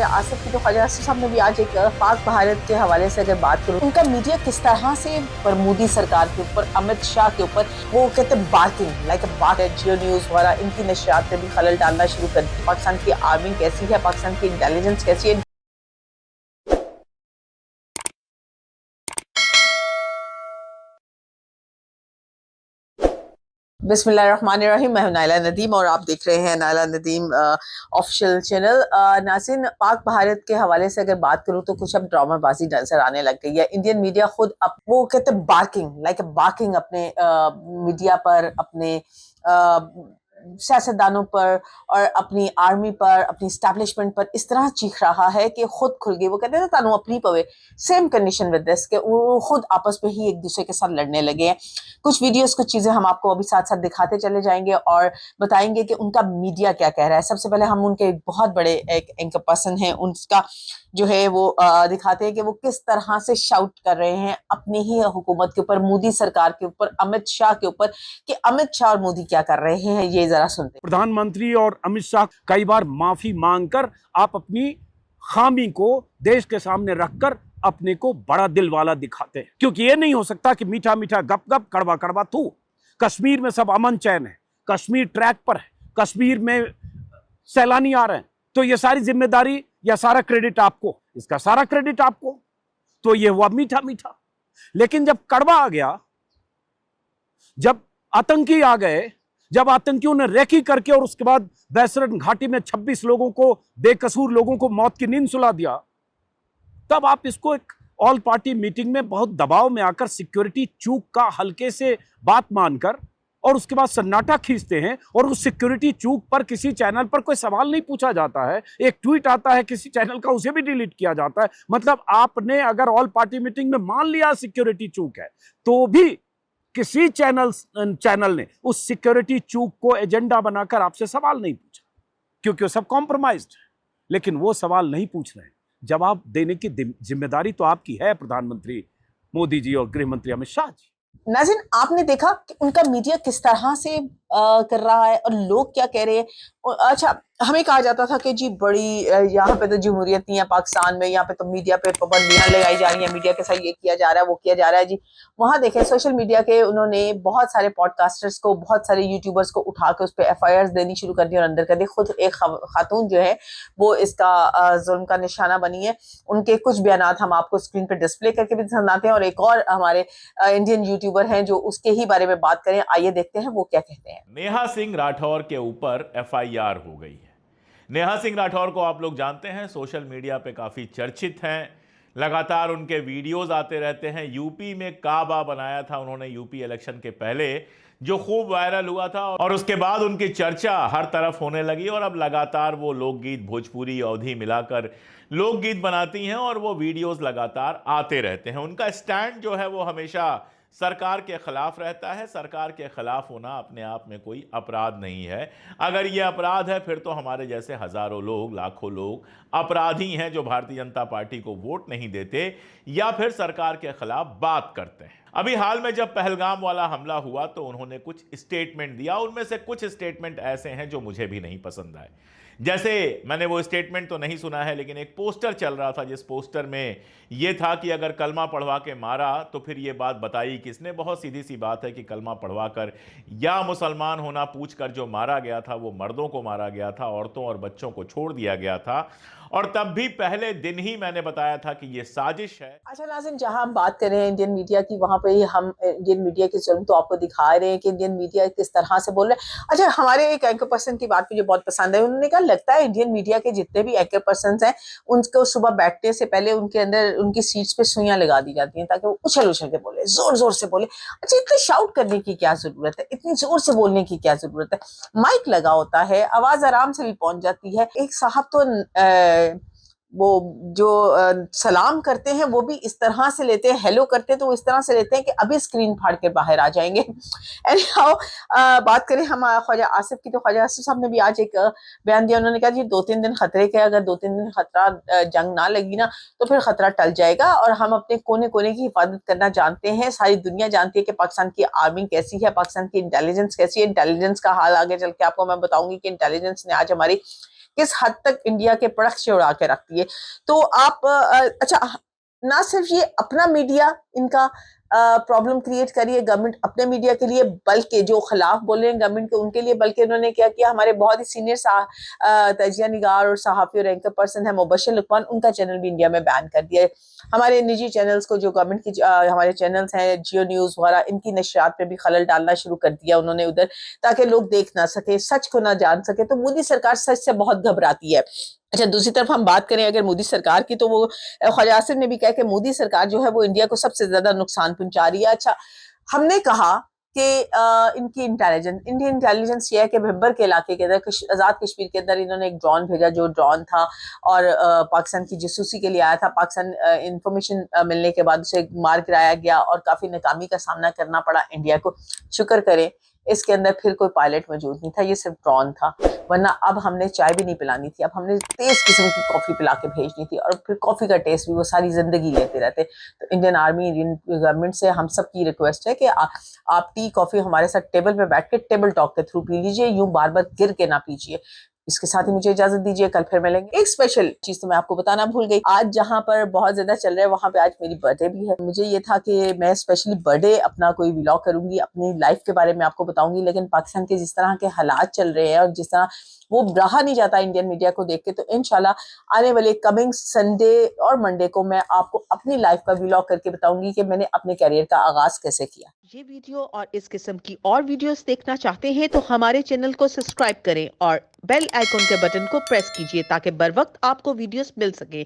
ख्वाजा आसिफ की, तो ख्वाजा आसिफ साहब ने भी आज एक पाक भारत के हवाले से अगर बात करूं, उनका मीडिया किस तरह से पर मोदी सरकार के ऊपर, अमित शाह के ऊपर, वो कहते हैं बार्किंग लाइक बात है, जियो न्यूज वगैरह इनकी नशियात ने भी खलल डालना शुरू कर दी। पाकिस्तान की आर्मी कैसी है, पाकिस्तान की इंटेलिजेंस कैसी है। बिस्मिल्लाहिर्रहमानिर्रहीम, मैं हूं नाइला नदीम और आप देख रहे हैं नाइला नदीम ऑफिशियल चैनल। नाज़रीन, पाक भारत के हवाले से अगर बात करूं तो कुछ अब ड्रामाबाजी नजर आने लग गई है। इंडियन मीडिया खुद अब वो कहते हैं बार्किंग लाइक बार्किंग अपने मीडिया पर, अपने सियासतदानों पर और अपनी आर्मी पर, अपनी स्टैब्लिशमेंट पर इस तरह चीख रहा है कि खुद खुल गई। वो कहते हैं तानू अपनी पवे सेम कंडीशन विद दिस, कि वो खुद आपस में ही एक दूसरे के साथ लड़ने लगे हैं। कुछ वीडियोस, कुछ चीजें हम आपको अभी साथ साथ दिखाते चले जाएंगे और बताएंगे कि उनका मीडिया क्या कह रहा है। सबसे पहले हम उनके बहुत बड़े एक एंकर पर्सन हैं, उनका जो है वो दिखाते हैं कि वो किस तरह से शाउट कर रहे हैं अपनी ही हुकूमत के ऊपर, मोदी सरकार के ऊपर, अमित शाह के ऊपर, कि अमित शाह और मोदी क्या कर रहे हैं। ये जरा सुनते हैं। प्रधानमंत्री और अमित शाह कई बार माफी मांगकर आप अपनी खामी को देश के सामने रखकर अपने को बड़ा दिल वाला दिखाते हैं, क्योंकि ये नहीं हो सकता कि मीठा मीठा गप गप, कड़वा कड़वा थू। कश्मीर में सब अमन चैन है, कश्मीर ट्रैक पर है, कश्मीर में सैलानी आ रहे हैं, तो ये सारी जिम्मेदारी या सारा क्रेडिट आपको, इसका सारा क्रेडिट आपको, तो ये हुआ मीठा मीठा। लेकिन जब कड़वा आ गया, जब आतंकी आ गए, जब आतंकियों ने रेकी करके और उसके बाद बैसरत घाटी में 26 लोगों को, बेकसूर लोगों को मौत की नींद सुला दिया, तब आप इसको एक ऑल पार्टी मीटिंग में बहुत दबाव में आकर सिक्योरिटी चूक का हल्के से बात मानकर और उसके बाद सन्नाटा खींचते हैं। और उस सिक्योरिटी चूक पर किसी चैनल पर कोई सवाल नहीं पूछा जाता है, एक ट्वीट आता है किसी चैनल का, उसे भी डिलीट किया जाता है। मतलब आपने अगर ऑल पार्टी मीटिंग में मान लिया सिक्योरिटी चूक है, तो भी किसी चैनल ने उस सिक्योरिटी चूक को एजेंडा बनाकर आपसे सवाल नहीं पूछा, क्योंकि वो सब कॉम्प्रोमाइज्ड है। लेकिन वो सवाल नहीं पूछ रहे हैं, जवाब देने की जिम्मेदारी तो आपकी है, प्रधानमंत्री मोदी जी और गृह मंत्री अमित शाह जी। नाज़रीन, आपने देखा कि उनका मीडिया किस तरह से कर रहा है और लोग क्या कह रहे हैं। अच्छा, हमें कहा जाता था कि जी बड़ी यहाँ पे तो जमहूरियत नहीं है पाकिस्तान में, यहाँ पे तो मीडिया पे पाबंदियां लगाई जा रही हैं, मीडिया के साथ ये किया जा रहा है, वो किया जा रहा है। जी वहां देखें, सोशल मीडिया के उन्होंने बहुत सारे पॉडकास्टर्स को, बहुत सारे यूट्यूबर्स को उठा के उस पर FIR देनी शुरू कर दी और अंदर कर दी। खुद एक खातून जो है वो इसका जुल्म का निशाना बनी है। उनके कुछ बयान हम आपको स्क्रीन पर डिस्प्ले करके भी सुनाते हैं और एक और हमारे इंडियन यूट्यूबर हैं जो उसके ही बारे में बात करें। आइए देखते हैं वो क्या कहते हैं। नेहा सिंह राठौर के ऊपर FIR हो गई है। नेहा सिंह राठौर को आप लोग जानते हैं, सोशल मीडिया पे काफ़ी चर्चित हैं, लगातार उनके वीडियोस आते रहते हैं। यूपी में काबा बनाया था उन्होंने यूपी इलेक्शन के पहले, जो खूब वायरल हुआ था और उसके बाद उनकी चर्चा हर तरफ होने लगी और अब लगातार वो लोकगीत, भोजपुरी, अवधी मिलाकर लोकगीत बनाती हैं और वो वीडियोस लगातार आते रहते हैं। उनका स्टैंड जो है वो हमेशा सरकार के खिलाफ रहता है। सरकार के खिलाफ होना अपने आप में कोई अपराध नहीं है। अगर ये अपराध है फिर तो हमारे जैसे हजारों लोग, लाखों लोग अपराधी हैं जो भारतीय जनता पार्टी को वोट नहीं देते या फिर सरकार के खिलाफ बात करते हैं। अभी हाल में जब पहलगाम वाला हमला हुआ तो उन्होंने कुछ स्टेटमेंट दिया, उनमें से कुछ स्टेटमेंट ऐसे हैं जो मुझे भी नहीं पसंद आए। जैसे मैंने वो स्टेटमेंट तो नहीं सुना है, लेकिन एक पोस्टर चल रहा था जिस पोस्टर में ये था कि अगर कलमा पढ़वा के मारा तो फिर ये बात बताई किसने। बहुत सीधी सी बात है कि कलमा पढ़वा कर या मुसलमान होना पूछकर जो मारा गया था वो मर्दों को मारा गया था, औरतों और बच्चों को छोड़ दिया गया था। और तब भी पहले दिन ही मैंने बताया था कि ये साजिश है। अच्छा नाज़रीन, जहां हम बात कर रहे हैं इंडियन मीडिया की, वहां पे ही हम इंडियन मीडिया के जुल्म तो आपको दिखा रहे हैं कि इंडियन मीडिया किस तरह से बोल रहे हैं। अच्छा, हमारे एक एंकर पर्सन की बात मुझे बहुत पसंद है। उन्होंने कहा लगता है इंडियन मीडिया के जितने भी एंकर पर्सन हैं उनको सुबह बैठने से पहले उनके अंदर उनकी सीट्स पे सुइयां लगा दी जाती हैं ताकि वो उछल उछल के बोले, जोर जोर से बोले। अच्छा, इतने शाउट करने की क्या जरूरत है, इतनी जोर से बोलने की क्या जरूरत है। माइक लगा होता है, आवाज आराम से भी पहुंच जाती है। एक साहब तो वो जो सलाम करते हैं वो भी इस तरह से लेते हैं, हेलो करते हैं तो वो इस तरह से लेते हैं कि अभी स्क्रीन फाड़ के बाहर आ जाएंगे। एनीहाउ, बात करें हम ख्वाजा आसिफ की, तो ख्वाजा आसिफ साहब ने भी आज एक बयान दिया। उन्होंने कहा जी 2-3 दिन खतरे के, अगर 2-3 दिन खतरा जंग ना लगी ना तो फिर खतरा टल जाएगा और हम अपने कोने कोने की हिफाजत करना जानते हैं। सारी दुनिया जानती है कि पाकिस्तान की आर्मी कैसी है, पाकिस्तान की इंटेलिजेंस कैसी है। इंटेलिजेंस का हाल आगे चल के आपको मैं बताऊंगी कि इंटेलिजेंस ने आज हमारी किस हद तक इंडिया के प्रोडक्ट्स उड़ा के रखती है। तो आप अच्छा, ना सिर्फ ये अपना मीडिया इनका प्रॉब्लम क्रिएट करिए गवर्नमेंट अपने मीडिया के लिए, बल्कि जो खिलाफ बोल रहे हैं गवर्नमेंट के उनके लिए, बल्कि उन्होंने क्या किया, हमारे बहुत ही सीनियर तजिया निगार और सहाफ़ी और एंकर पर्सन है मुबश्शिर लुकमान, उनका चैनल भी इंडिया में बैन कर दिया है। हमारे निजी चैनल्स को, जो गवर्नमेंट की हमारे चैनल्स हैं जियो न्यूज़ वगैरह, इनकी नशरियात पे भी खलल डालना शुरू कर दिया उन्होंने उधर, ताकि लोग देख ना सके, सच को ना जान सके। तो मोदी सरकार सच से बहुत घबराती है। अच्छा, दूसरी तरफ हम बात करें अगर मोदी सरकार की, तो वो ख्वाजा आसिफ ने भी कहा कि मोदी सरकार जो है वो इंडिया को सबसे ज्यादा नुकसान पहुंचा रही है। अच्छा, हमने कहा कि इनकी इंडियन इंटेलिजेंस ये है कि भब्बर के इलाके के अंदर, आजाद कश्मीर के अंदर इन्होंने एक ड्रोन भेजा, जो ड्रोन था और पाकिस्तान की जासूसी के लिए आया था। पाकिस्तान इंफॉर्मेशन मिलने के बाद उसे मार गिराया गया और काफी नाकामी का सामना करना पड़ा इंडिया को। शुक्र करें इसके अंदर फिर कोई पायलट मौजूद नहीं था, ये सिर्फ ड्रोन था, वरना अब हमने चाय भी नहीं पिलानी थी, अब हमने तेज किस्म की कॉफी पिला के भेजनी थी, और फिर कॉफी का टेस्ट भी वो सारी जिंदगी लेते रहते। तो इंडियन आर्मी, इंडियन गवर्नमेंट से हम सब की रिक्वेस्ट है कि आप टी कॉफी हमारे साथ टेबल पे बैठ के टेबल टॉक के थ्रू पी लीजिए, यूं बार बार गिर के ना पीजिए। इसके साथ ही मुझे इजाजत दीजिए, कल फिर मिलेंगे। एक स्पेशल चीज तो मैं आपको बताना भूल गई, आज जहां पर बहुत ज्यादा चल रहा है वहां पे आज मेरी बर्थडे भी है। मुझे ये था कि मैं स्पेशली बर्थडे अपना कोई व्लॉग करूंगी, अपनी लाइफ के बारे में आपको बताऊंगी, लेकिन पाकिस्तान के जिस तरह के हालात चल रहे हैं और जिस तरह वो रहा नहीं जाता इंडियन मीडिया को देख के, तो इंशाल्लाह आने वाले कमिंग संडे और मंडे को मैं आपको अपनी लाइफ का व्लॉग करके बताऊंगी कि मैंने अपने कैरियर का आगाज कैसे किया। ये वीडियो और इस किस्म की और वीडियोस देखना चाहते हैं तो हमारे चैनल को सब्सक्राइब करें और बेल आइकॉन के बटन को प्रेस कीजिए ताकि बर वक्त आपको वीडियोस मिल सके।